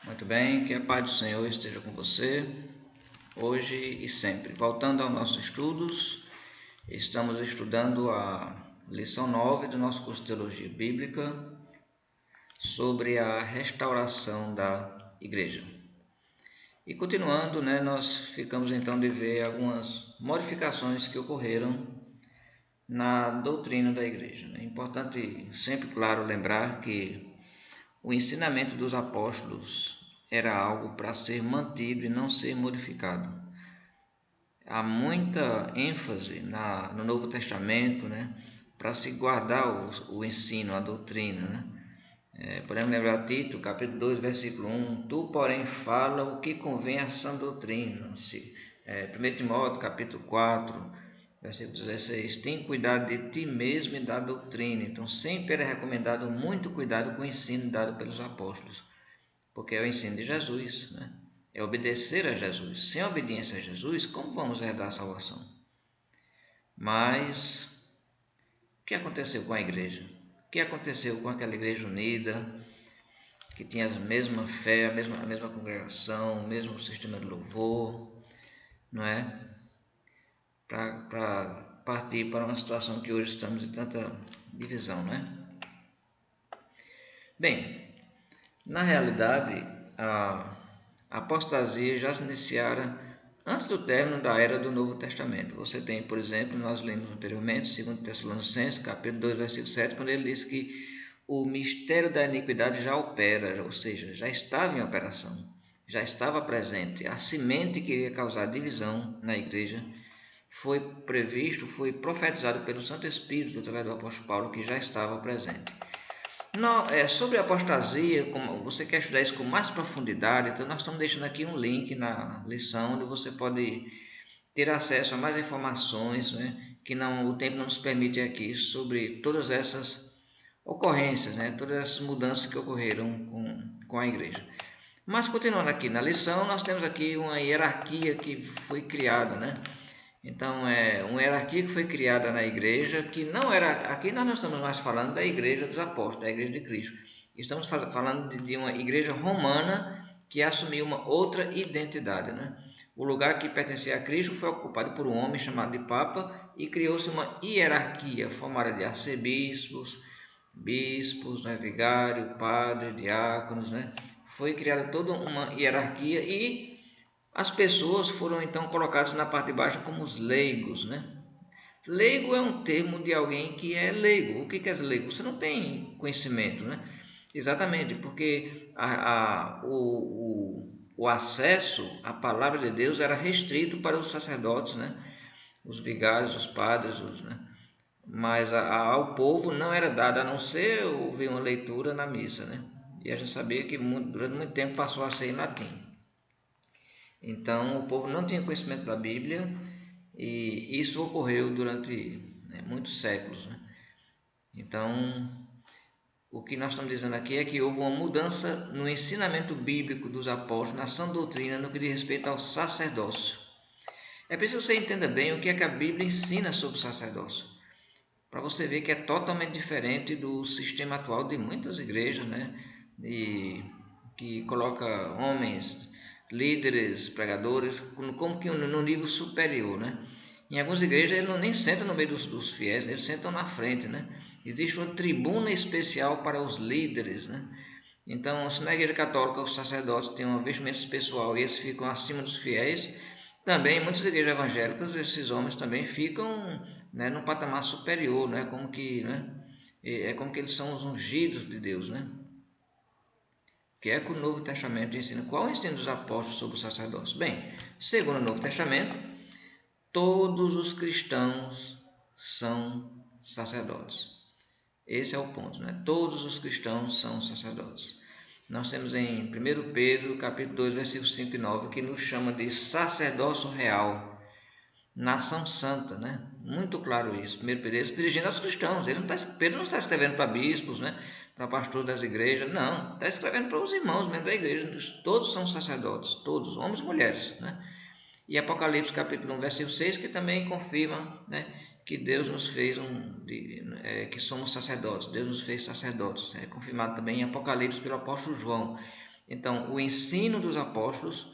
Muito bem, que a paz do Senhor esteja com você, hoje e sempre. Voltando aos nossos estudos, estamos estudando a lição 9 do nosso curso de Teologia Bíblica sobre a restauração da igreja. E continuando, nós ficamos então de ver algumas modificações que ocorreram na doutrina da igreja. É importante sempre, claro, lembrar que o ensinamento dos apóstolos era algo para ser mantido e não ser modificado. Há muita ênfase no Novo Testamento, para se guardar o ensino, a doutrina. Podemos lembrar Tito, capítulo 2, versículo 1, tu, porém, fala o que convém à sã doutrina. 1 Timóteo, capítulo 4, versículo 16, tem cuidado de ti mesmo e da doutrina. Então, sempre era recomendado muito cuidado com o ensino dado pelos apóstolos, porque é o ensino de Jesus, é obedecer a Jesus. Sem obediência a Jesus, como vamos herdar a salvação? Mas o que aconteceu com a igreja? O que aconteceu com aquela igreja unida, que tinha a mesma fé, a mesma congregação, o mesmo sistema de louvor, não é? Para partir para uma situação que hoje estamos em tanta divisão, não é? Bem, na realidade, a apostasia já se iniciara antes do término da era do Novo Testamento. Você tem, por exemplo, nós lemos anteriormente, 2 Tessalonicenses, capítulo 2, versículo 7, quando ele diz que o mistério da iniquidade já opera, ou seja, já estava em operação, já estava presente. A semente que iria causar divisão na igreja foi previsto, foi profetizado pelo Santo Espírito através do apóstolo Paulo, que já estava presente. Não, sobre a apostasia, como você quer estudar isso com mais profundidade, então nós estamos deixando aqui um link na lição onde você pode ter acesso a mais informações, que o tempo não nos permite aqui, sobre todas essas ocorrências, todas essas mudanças que ocorreram com a igreja. Mas continuando aqui na lição, nós temos aqui uma hierarquia que foi criada, Então, é uma hierarquia que foi criada na igreja, que não era... Aqui nós não estamos mais falando da igreja dos apóstolos, da igreja de Cristo. Estamos falando de uma igreja romana que assumiu uma outra identidade, O lugar que pertencia a Cristo foi ocupado por um homem chamado de Papa e criou-se uma hierarquia formada de arcebispos, bispos, vigário, padre, diáconos, Foi criada toda uma hierarquia e as pessoas foram então colocadas na parte de baixo como os leigos, Leigo é um termo de alguém que é leigo. O que quer dizer leigo? Você não tem conhecimento, Exatamente, porque o acesso à palavra de Deus era restrito para os sacerdotes, Os vigários, os padres, mas ao povo não era dado, a não ser ouvir uma leitura na missa, E a gente sabia que durante muito tempo passou a ser em latim. Então, o povo não tinha conhecimento da Bíblia e isso ocorreu durante muitos séculos. Então, o que nós estamos dizendo aqui é que houve uma mudança no ensinamento bíblico dos apóstolos, na sã doutrina, no que diz respeito ao sacerdócio. É preciso que você entenda bem o que é que a Bíblia ensina sobre o sacerdócio, para você ver que é totalmente diferente do sistema atual de muitas igrejas, E que coloca homens, líderes, pregadores, como que no nível superior, Em algumas igrejas eles nem sentam no meio dos fiéis, eles sentam na frente, Existe uma tribuna especial para os líderes, Então, se na igreja católica os sacerdotes têm uma vestimenta pessoal e eles ficam acima dos fiéis, também em muitas igrejas evangélicas esses homens também ficam, num patamar superior, como que, é como que eles são os ungidos de Deus, Que é que o Novo Testamento ensina. Qual é o ensino dos apóstolos sobre o sacerdócio? Bem, segundo o Novo Testamento, todos os cristãos são sacerdotes. Esse é o ponto, Todos os cristãos são sacerdotes. Nós temos em 1 Pedro, capítulo 2, versículos 5 e 9, que nos chama de sacerdócio real, nação santa, Muito claro isso. 1 Pedro se dirigindo aos cristãos. Pedro não está escrevendo para bispos, para pastores das igrejas. Não, está escrevendo para os irmãos mesmo da igreja. Todos são sacerdotes, todos, homens e mulheres, E Apocalipse capítulo 1, versículo 6, que também confirma, que Deus nos fez que somos sacerdotes. Deus nos fez sacerdotes. É confirmado também em Apocalipse pelo apóstolo João. Então, o ensino dos apóstolos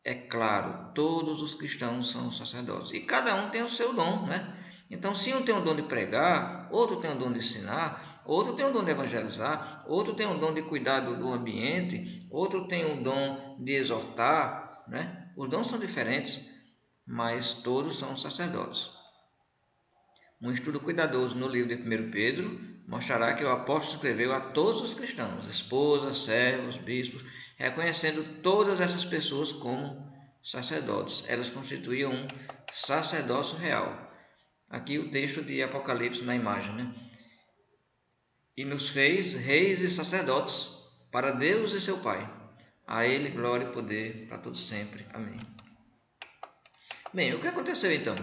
é claro, todos os cristãos são sacerdotes e cada um tem o seu dom, né? Então, se um tem o dom de pregar, outro tem o dom de ensinar, outro tem o dom de evangelizar, outro tem o dom de cuidar do ambiente, outro tem o dom de exortar, né? Os dons são diferentes, mas todos são sacerdotes. Um estudo cuidadoso no livro de 1 Pedro mostrará que o apóstolo escreveu a todos os cristãos, esposas, servos, bispos, reconhecendo todas essas pessoas como sacerdotes. Elas constituíam um sacerdócio real. Aqui o texto de Apocalipse na imagem, né? E nos fez reis e sacerdotes para Deus e seu Pai. A Ele glória e poder para todos sempre. Amém. Bem, o que aconteceu então?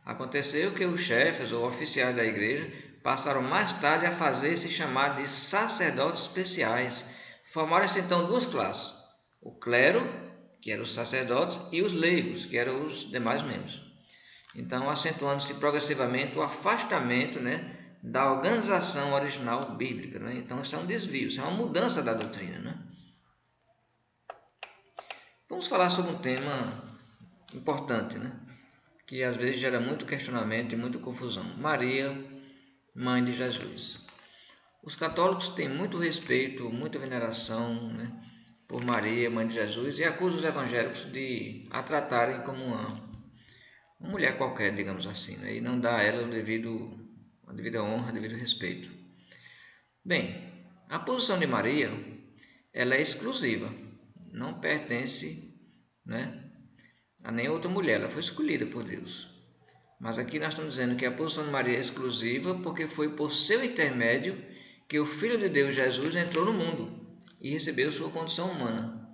Aconteceu que os chefes ou oficiais da igreja passaram mais tarde a fazer se chamar de sacerdotes especiais. Formaram-se então duas classes: o clero, que eram os sacerdotes, e os leigos, que eram os demais membros. Então, acentuando-se progressivamente o afastamento, né, da organização original bíblica. Né? Então, isso é um desvio, isso é uma mudança da doutrina. Né? Vamos falar sobre um tema importante, né? Que às vezes gera muito questionamento e muita confusão. Maria, mãe de Jesus. Os católicos têm muito respeito, muita veneração, né, por Maria, mãe de Jesus, e acusam os evangélicos de a tratarem como uma mulher qualquer, digamos assim, né, e não dá a ela a devida honra, o devido respeito. Bem, a posição de Maria, ela é exclusiva, não pertence, né, a nem outra mulher, ela foi escolhida por Deus. Mas aqui nós estamos dizendo que a posição de Maria é exclusiva porque foi por seu intermédio que o Filho de Deus, Jesus, entrou no mundo e recebeu sua condição humana.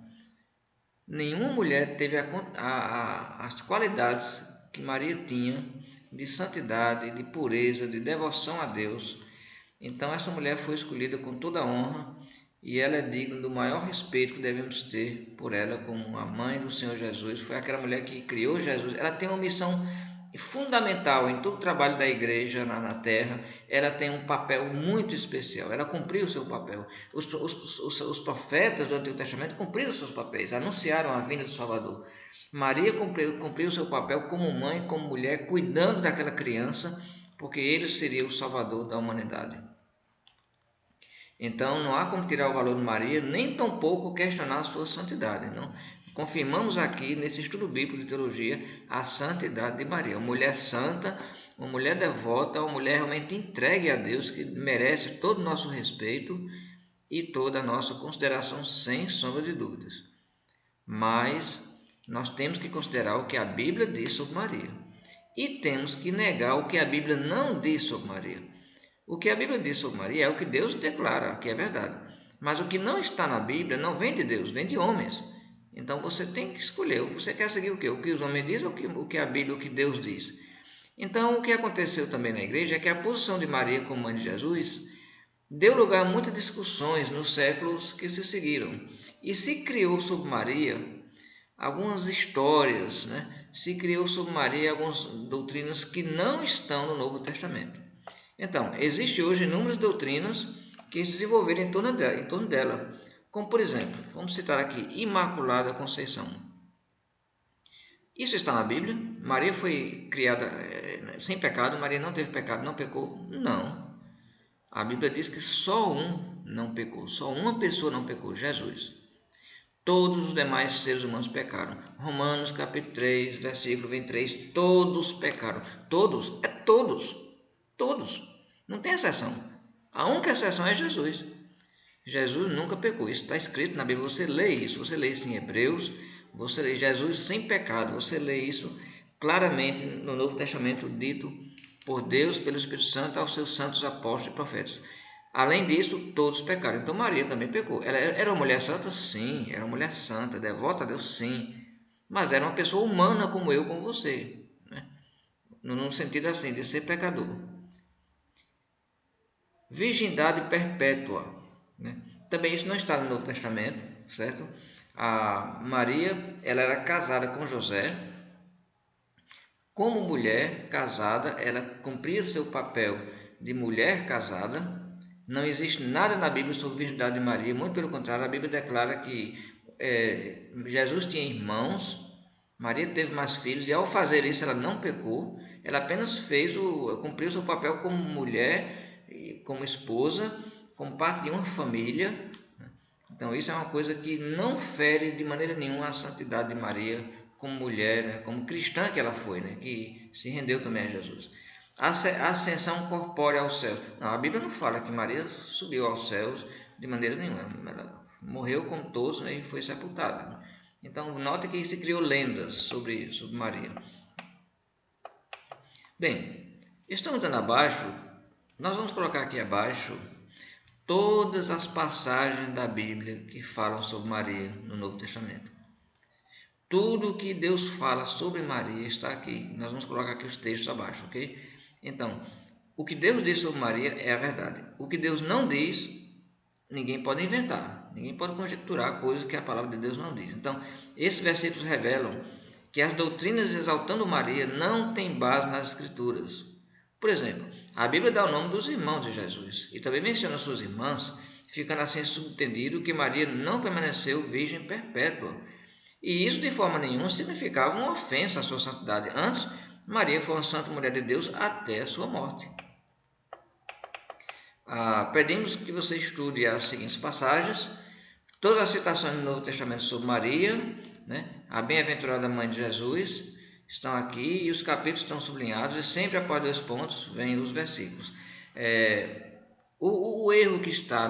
Nenhuma mulher teve as qualidades que Maria tinha de santidade, de pureza, de devoção a Deus. Então essa mulher foi escolhida com toda a honra e ela é digna do maior respeito que devemos ter por ela como a mãe do Senhor Jesus. Foi aquela mulher que criou Jesus. Ela tem uma missão fundamental em todo o trabalho da igreja na terra. Ela tem um papel muito especial, ela cumpriu o seu papel. Os profetas do Antigo Testamento cumpriram os seus papéis, anunciaram a vinda do Salvador. Maria cumpriu o seu papel como mãe, como mulher, cuidando daquela criança, porque ele seria o Salvador da humanidade. Então não há como tirar o valor de Maria, nem tampouco questionar a sua santidade. Não? Confirmamos aqui nesse estudo bíblico de teologia a santidade de Maria, uma mulher santa, uma mulher devota, uma mulher realmente entregue a Deus, que merece todo o nosso respeito e toda a nossa consideração, sem sombra de dúvidas. Mas nós temos que considerar o que a Bíblia diz sobre Maria e temos que negar o que a Bíblia não diz sobre Maria. O que a Bíblia diz sobre Maria é o que Deus declara, que é verdade. Mas o que não está na Bíblia não vem de Deus, vem de homens. Então você tem que escolher. Você quer seguir o quê? O que os homens dizem ou o que a Bíblia, o que Deus diz? Então o que aconteceu também na igreja é que a posição de Maria como mãe de Jesus deu lugar a muitas discussões nos séculos que se seguiram. E se criou sobre Maria algumas histórias, né? Se criou sobre Maria algumas doutrinas que não estão no Novo Testamento. Então, existem hoje inúmeras doutrinas que se desenvolveram em torno dela, como por exemplo, vamos citar aqui, Imaculada Conceição. Isso está na Bíblia? Maria foi criada sem pecado, Maria não teve pecado, não pecou? Não. A Bíblia diz que só um não pecou, só uma pessoa não pecou, Jesus. Todos os demais seres humanos pecaram. Romanos capítulo 3, versículo 23, todos pecaram. Todos, é todos, todos. Não tem exceção. A única exceção é Jesus. Jesus nunca pecou. Isso está escrito na Bíblia. Você lê isso. Você lê isso em Hebreus. Você lê Jesus sem pecado. Você lê isso claramente no Novo Testamento, dito por Deus, pelo Espírito Santo, aos seus santos apóstolos e profetas. Além disso, todos pecaram. Então Maria também pecou. Ela era uma mulher santa? Sim. Era uma mulher santa, devota a Deus? Sim. Mas era uma pessoa humana como eu, como você. Né? No sentido assim, de ser pecador. Virgindade perpétua, né? Também isso não está no Novo Testamento, certo? A Maria, ela era casada com José. Como mulher casada, ela cumpria seu papel de mulher casada, Não existe nada na Bíblia sobre a virgindade de Maria, muito pelo contrário, a Bíblia declara que Jesus tinha irmãos, Maria teve mais filhos, e ao fazer isso ela não pecou, ela apenas cumpriu seu papel como mulher, como esposa, como parte de uma família. Então isso é uma coisa que não fere de maneira nenhuma a santidade de Maria como mulher, né? Como cristã que ela foi, né? Que se rendeu também a Jesus. A ascensão corpórea aos céus. Não, a Bíblia não fala que Maria subiu aos céus de maneira nenhuma. Ela morreu como todos, né? E foi sepultada. Então note que se criou lendas sobre Maria. Bem, estamos dando abaixo. Nós vamos colocar aqui abaixo todas as passagens da Bíblia que falam sobre Maria no Novo Testamento. Tudo que Deus fala sobre Maria está aqui. Nós vamos colocar aqui os textos abaixo, ok? Então, o que Deus diz sobre Maria é a verdade. O que Deus não diz, ninguém pode inventar. Ninguém pode conjecturar coisas que a palavra de Deus não diz. Então, esses versículos revelam que as doutrinas exaltando Maria não têm base nas Escrituras. Por exemplo, a Bíblia dá o nome dos irmãos de Jesus e também menciona suas irmãs, ficando assim subentendido que Maria não permaneceu virgem perpétua. E isso de forma nenhuma significava uma ofensa à sua santidade. Antes, Maria foi uma santa mulher de Deus até a sua morte. Pedimos que você estude as seguintes passagens. Todas as citações do Novo Testamento sobre Maria, né? A bem-aventurada mãe de Jesus, estão aqui e os capítulos estão sublinhados e sempre após 2 pontos vêm os versículos. O erro que está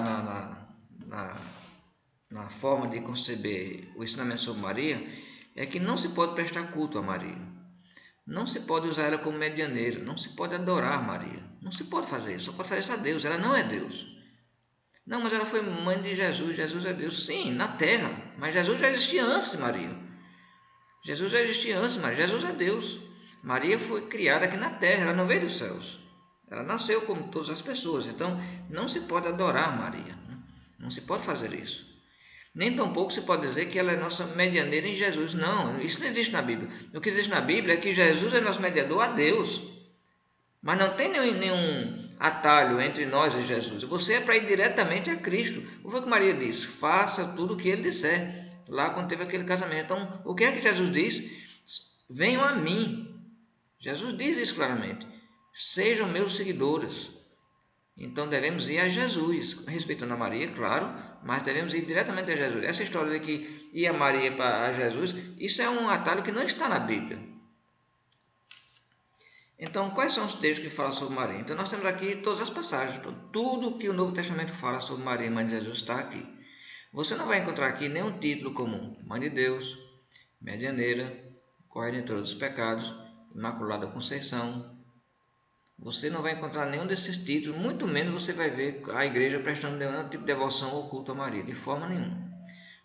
na forma de conceber o ensinamento sobre Maria é que não se pode prestar culto a Maria. Não se pode usar ela como medianeira, não se pode adorar Maria. Não se pode fazer isso, só pode fazer isso a Deus. Ela não é Deus. Não, mas ela foi mãe de Jesus, Jesus é Deus. Sim, na terra, mas Jesus já existia antes de Maria. Jesus já existia antes de Maria, Jesus é Deus. Maria foi criada aqui na terra, ela não veio dos céus. Ela nasceu como todas as pessoas, então não se pode adorar Maria. Não se pode fazer isso. Nem tampouco se pode dizer que ela é nossa medianeira em Jesus. Não, isso não existe na Bíblia. O que existe na Bíblia é que Jesus é nosso mediador a Deus. Mas não tem nenhum atalho entre nós e Jesus. Você é para ir diretamente a Cristo. O que Maria disse? Faça tudo o que ele disser. Lá quando teve aquele casamento. Então, o que é que Jesus diz? Venham a mim. Jesus diz isso claramente. Sejam meus seguidores. Então devemos ir a Jesus, respeitando a Maria, claro, mas devemos ir diretamente a Jesus. Essa história de que ir a Maria para Jesus, isso é um atalho que não está na Bíblia. Então, quais são os textos que falam sobre Maria? Então, nós temos aqui todas as passagens. Tudo que o Novo Testamento fala sobre Maria, mãe de Jesus, está aqui. Você não vai encontrar aqui nenhum título comum. Mãe de Deus, medianeira, corredentora dos pecados, Imaculada Conceição. Você não vai encontrar nenhum desses títulos, muito menos você vai ver a igreja prestando nenhum tipo de devoção ou culto a Maria, de forma nenhuma.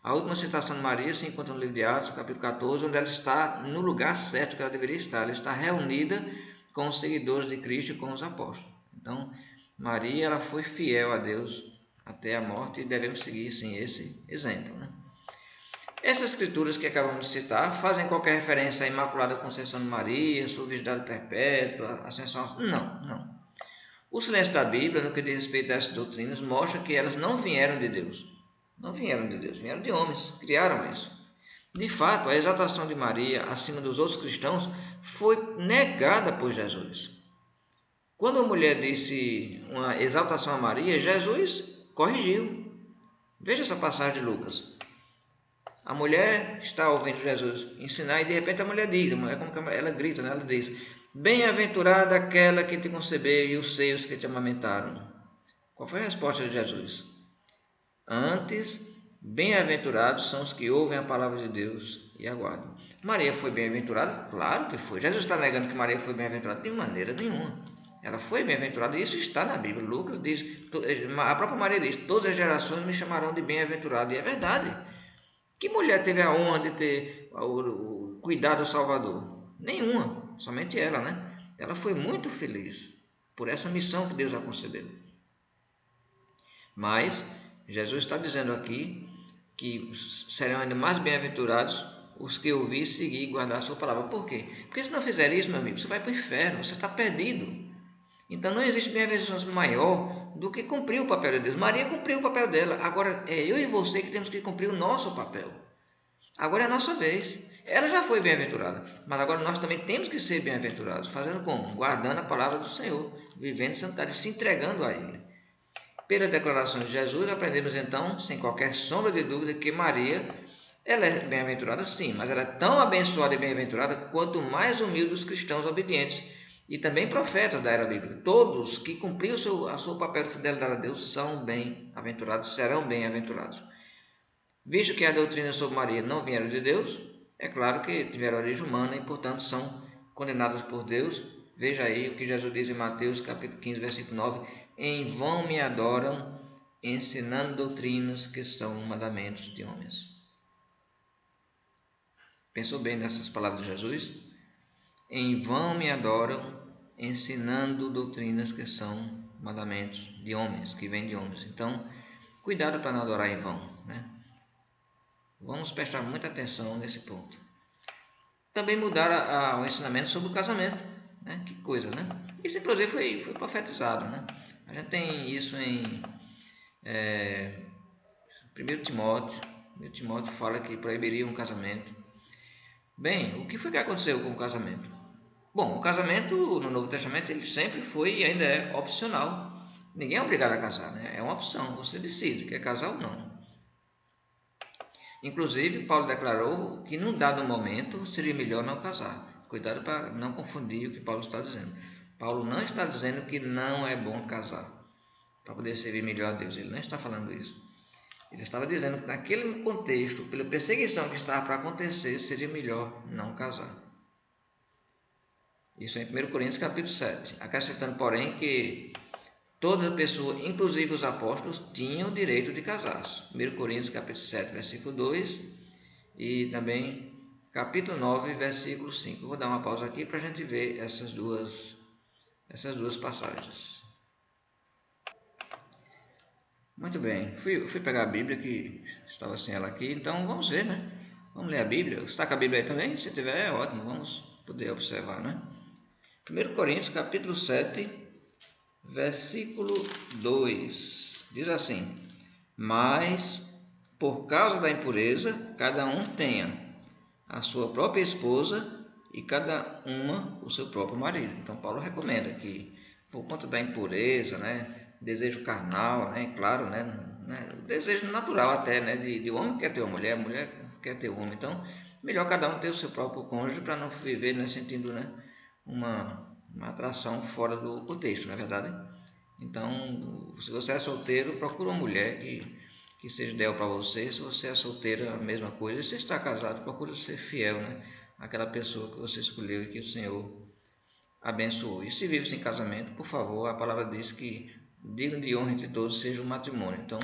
A última citação de Maria se encontra no livro de Atos, capítulo 14, onde ela está no lugar certo que ela deveria estar. Ela está reunida com os seguidores de Cristo e com os apóstolos. Então, Maria ela foi fiel a Deus até a morte e devemos seguir sim esse exemplo, né? Essas escrituras que acabamos de citar fazem qualquer referência à Imaculada Conceição de Maria, sua virgindade perpétua, ascensão? Não. O silêncio da Bíblia, no que diz respeito a essas doutrinas, mostra que elas não vieram de Deus. Não vieram de Deus, vieram de homens, criaram isso. De fato, a exaltação de Maria acima dos outros cristãos foi negada por Jesus. Quando a mulher disse uma exaltação a Maria, Jesus corrigiu. Veja essa passagem de Lucas. A mulher está ouvindo Jesus ensinar e de repente a mulher diz, ela grita, né? Ela diz: bem-aventurada aquela que te concebeu e os seios que te amamentaram. Qual foi a resposta de Jesus? Antes, bem-aventurados são os que ouvem a palavra de Deus e aguardam. Maria foi bem-aventurada? Claro que foi. Jesus está negando que Maria foi bem-aventurada? De maneira nenhuma. Ela foi bem-aventurada e isso está na Bíblia. Lucas diz, a própria Maria diz: todas as gerações me chamarão de bem-aventurada. E é verdade. Que mulher teve a honra de ter o cuidado do Salvador? Nenhuma, somente ela, né? Ela foi muito feliz por essa missão que Deus a concedeu. Mas Jesus está dizendo aqui que serão ainda mais bem-aventurados os que ouvir, seguir e guardar a sua palavra. Por quê? Porque se não fizer isso, meu amigo, você vai para o inferno, você está perdido. Então não existe bem-aventurança maior do que cumprir o papel de Deus. Maria cumpriu o papel dela. Agora é eu e você que temos que cumprir o nosso papel. Agora é a nossa vez. Ela já foi bem-aventurada, mas agora nós também temos que ser bem-aventurados. Fazendo como? Guardando a palavra do Senhor, vivendo santidade, se entregando a Ele. Pelas declarações de Jesus, aprendemos então, sem qualquer sombra de dúvida, que Maria, ela é bem-aventurada sim, mas ela é tão abençoada e bem-aventurada quanto mais humildes os cristãos obedientes e também profetas da era bíblica. Todos que cumpriram o seu papel de fidelidade a Deus são bem-aventurados, serão bem-aventurados. Visto que a doutrina sobre Maria não vieram de Deus, é claro que tiveram origem humana e, portanto, são condenadas por Deus. Veja aí o que Jesus diz em Mateus capítulo 15, versículo 9. Em vão me adoram, ensinando doutrinas que são mandamentos de homens. Pensou bem nessas palavras de Jesus? Em vão me adoram, ensinando doutrinas que são mandamentos de homens, que vêm de homens. Então, cuidado para não adorar em vão, né? Vamos prestar muita atenção nesse ponto. Também mudar o ensinamento sobre o casamento, né? Que coisa, né? Isso, inclusive, foi profetizado, né? A gente tem isso em 1 Timóteo. 1 Timóteo fala que proibiria um casamento. Bem, o que foi que aconteceu com o casamento? Bom, o casamento no Novo Testamento ele sempre foi e ainda é opcional. Ninguém é obrigado a casar, né? É uma opção, você decide, quer casar ou não. Inclusive, Paulo declarou que num dado momento seria melhor não casar. Cuidado para não confundir o que Paulo está dizendo. Paulo não está dizendo que não é bom casar para poder servir melhor a Deus. Ele não está falando isso. Ele estava dizendo que naquele contexto, pela perseguição que estava para acontecer, seria melhor não casar. Isso é em 1 Coríntios capítulo 7. Acrescentando, porém, que toda pessoa, inclusive os apóstolos, tinham o direito de casar-se. 1 Coríntios capítulo 7, versículo 2 e também capítulo 9, versículo 5. Eu vou dar uma pausa aqui para a gente ver essas duas passagens. Muito bem, fui pegar a Bíblia que estava sem ela aqui, então vamos ver, né? Vamos ler a Bíblia. Está com a Bíblia aí também? Se tiver, é ótimo, vamos poder observar, né? 1 Coríntios capítulo 7, versículo 2, diz assim: mas por causa da impureza, cada um tenha a sua própria esposa e cada uma o seu próprio marido. Então Paulo recomenda que por conta da impureza, né, desejo carnal, né, claro, né, o desejo natural até, né, de homem que quer ter uma mulher, a mulher quer ter um homem. Então melhor cada um ter o seu próprio cônjuge para não viver, né, sentindo, né, uma atração fora do contexto, não é verdade? Então, se você é solteiro, procura uma mulher que seja ideal para você. Se você é solteira, a mesma coisa. Se você está casado, procura ser fiel, né, àquela pessoa que você escolheu e que o Senhor abençoou. E se vive sem casamento, por favor, a palavra diz que digno de honra entre todos seja o matrimônio. Então,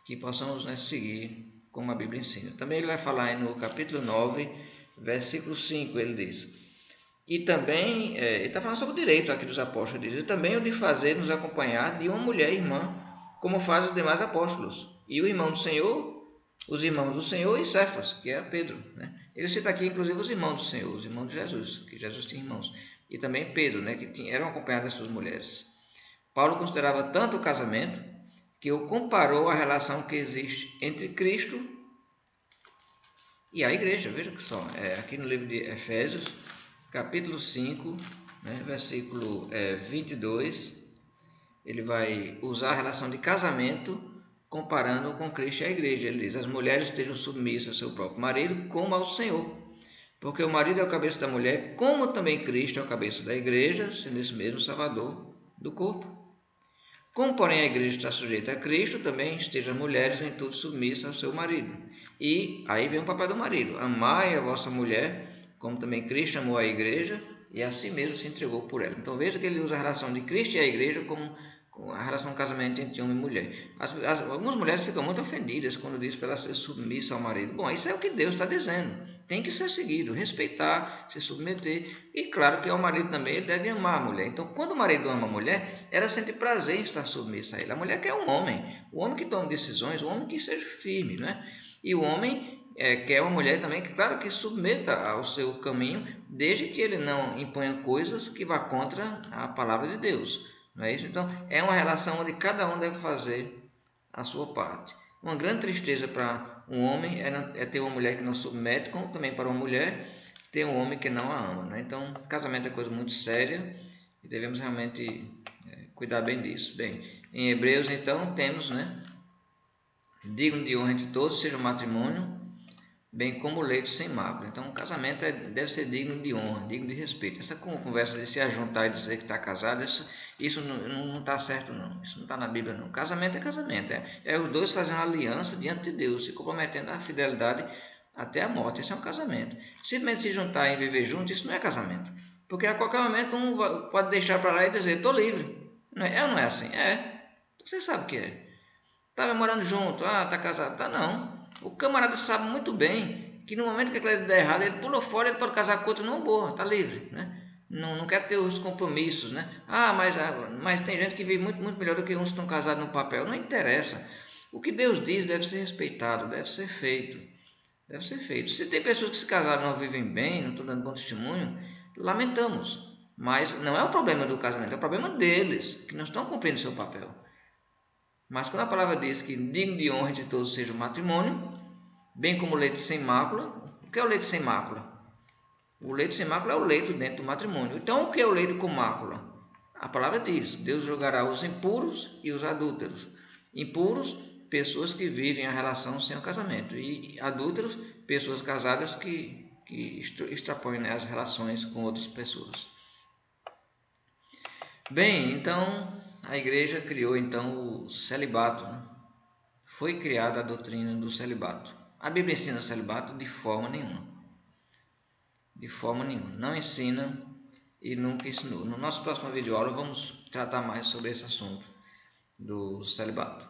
que possamos, né, seguir como a Bíblia ensina. Também ele vai falar aí no capítulo 9, versículo 5, ele diz: e também, ele está falando sobre o direito aqui dos apóstolos, diz, e também o de fazer nos acompanhar de uma mulher irmã, como fazem os demais apóstolos, e o irmão do Senhor, os irmãos do Senhor e Cefas, que é Pedro, né? Ele cita aqui inclusive os irmãos do Senhor, os irmãos de Jesus, que Jesus tinha irmãos, e também Pedro, né, que eram acompanhados das suas mulheres. Paulo considerava tanto o casamento que o comparou à relação que existe entre Cristo e a igreja. Veja que só, aqui no livro de Efésios, capítulo 5, né, versículo 22, ele vai usar a relação de casamento comparando com Cristo e a igreja. Ele diz: as mulheres estejam submissas ao seu próprio marido como ao Senhor, porque o marido é o cabeça da mulher, como também Cristo é o cabeça da igreja, sendo esse mesmo Salvador do corpo. Como, porém, a igreja está sujeita a Cristo, também estejam as mulheres em tudo submissas ao seu marido. E aí vem o papel do marido: amai a vossa mulher, como também Cristo amou a igreja e a si mesmo se entregou por ela. Então veja que ele usa a relação de Cristo e a igreja como a relação de casamento entre homem e mulher. Algumas mulheres ficam muito ofendidas quando diz para ela ser submissa ao marido. Bom, isso é o que Deus está dizendo. Tem que ser seguido, respeitar, se submeter. E claro que ao marido também ele deve amar a mulher. Então quando o marido ama a mulher, ela sente prazer em estar submissa a ele. A mulher quer um homem. O homem que toma decisões, o homem que seja firme, né? E o homem quer uma mulher também que, claro, que submeta ao seu caminho, desde que ele não imponha coisas que vá contra a palavra de Deus. Não é isso? Então, é uma relação onde cada um deve fazer a sua parte. Uma grande tristeza para um homem é ter uma mulher que não submete, como também para uma mulher ter um homem que não a ama. Né? Então, casamento é coisa muito séria e devemos realmente cuidar bem disso. Bem, em Hebreus, então, temos, né, digno de honra entre todos seja o matrimônio, bem como o leito sem mácula. Então, o casamento deve ser digno de honra, digno de respeito. Essa conversa de se ajuntar e dizer que está casado, isso não está certo, não. Isso não está na Bíblia, não. Casamento é casamento. É os dois fazendo uma aliança diante de Deus, se comprometendo à fidelidade até a morte. Isso é um casamento. Simplesmente se juntar e viver junto, isso não é casamento. Porque a qualquer momento um pode deixar para lá e dizer, estou livre. Não é, ou não é assim? É. Você sabe o que é. Estava morando junto, está casado. Tá, não. O camarada sabe muito bem que no momento que aquilo der errado, ele pula fora, ele pode casar com outro, não, boa, está livre, né? Não quer ter os compromissos, né? Mas tem gente que vive muito, muito melhor do que uns que estão casados no papel. Não interessa. O que Deus diz deve ser respeitado, deve ser feito. Deve ser feito. Se tem pessoas que se casaram e não vivem bem, não estão dando bom testemunho, lamentamos. Mas não é o problema do casamento, é o problema deles, que não estão cumprindo seu papel. Mas quando a palavra diz que digno de honra de todos seja o matrimônio, bem como o leito sem mácula, o que é o leito sem mácula? O leito sem mácula é o leito dentro do matrimônio. Então, o que é o leito com mácula? A palavra diz, Deus julgará os impuros e os adúlteros. Impuros, pessoas que vivem a relação sem o casamento. E adúlteros, pessoas casadas que extrapõem, né, as relações com outras pessoas. Bem, então a igreja criou então o celibato, né? Foi criada a doutrina do celibato. A Bíblia ensina o celibato de forma nenhuma. De forma nenhuma. Não ensina e nunca ensinou. No nosso próximo vídeo aula vamos tratar mais sobre esse assunto do celibato.